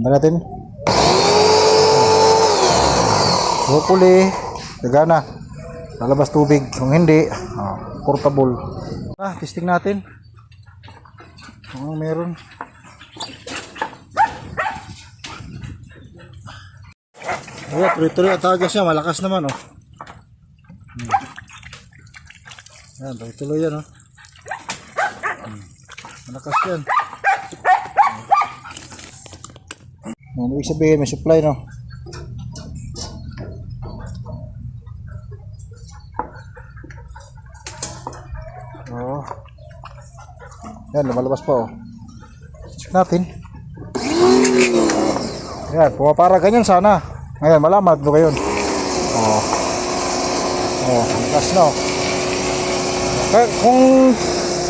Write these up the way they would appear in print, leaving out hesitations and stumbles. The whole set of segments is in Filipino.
Ganda natin. Hopefully, gagana. Lalabas tubig. Kung hindi, portable. Testing natin. Kung meron. Ayan, tuloy-tuloy at tagas niya. Malakas naman, oh. Ayan, tuloy-tuloy yan, oh. Malakas yan. Ano ibig sabihin? May supply, no? Oh. Yan, lumalabas pa, oh. Check natin. Yan, pumapara ganyan sana. Ngayon, malaman ito ngayon. Oh. Oh, lakas na, oh. Kaya, kung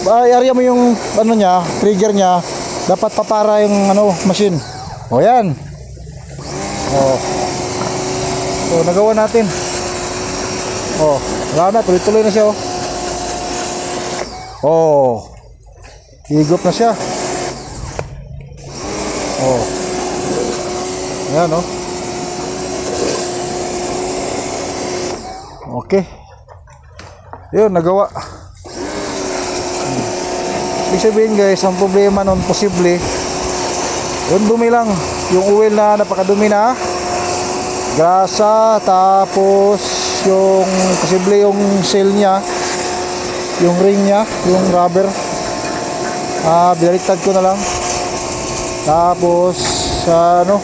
area mo yung ano niya, trigger niya, dapat papara yung ano, machine. O yan. O. So nagawa natin. O, wala na, tuloy-tuloy na siya, o. O. Higop na siya. O. Ayan, o. Okay. Yun, nagawa. Ibig sabihin guys, ang problema nun posible yung dumi lang, yung oil na napakadumi na grasa, tapos yung posible yung seal nya, yung ring nya, yung rubber, binaliktad ko na lang, tapos ano,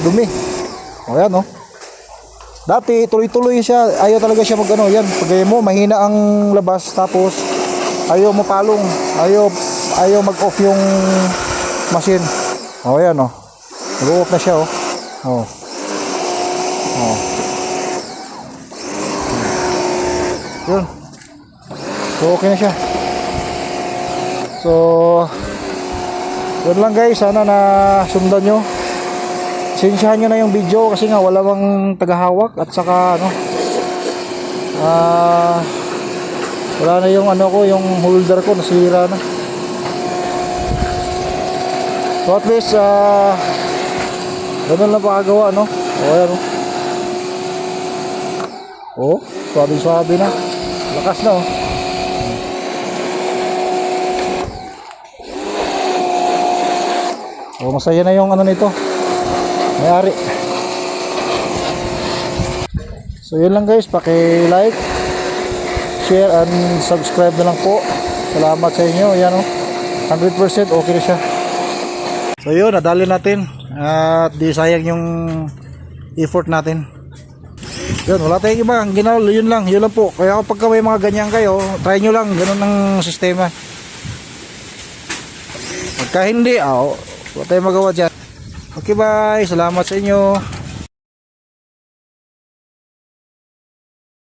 dumi. O yan, no. Dati tuloy-tuloy siya, ayaw talaga siya mag ano, yan, pag mo mahina ang labas, tapos ayaw mapalong, ayaw mag-off yung machine. O yan, o. Mag-off na siya, o. O. O. Yun. So okay na siya. So yun lang guys, sana na sundan nyo. Sensyahan nyo na yung video kasi nga wala bang tagahawak at saka ano, wala na yung ano ko, yung holder ko nasira na. So at least ganun lang pakagawa, no? O ayan, o. O, swabe na. Lakas na, o. O, masaya na yung ano nito, may-ari. So yun lang guys, paki-like, share and subscribe na lang po. Salamat sa inyo. Yan, o, 100% okay na siya. So yun, nadali natin at di sayang yung effort natin. Yun, wala tayong iba, ang ginawa yun lang po. Kaya kapag may mga ganyan kayo, try nyo lang, ganun ang sistema. Pagka hindi, wala tayong magawa dyan. Okay, bye, salamat sa inyo.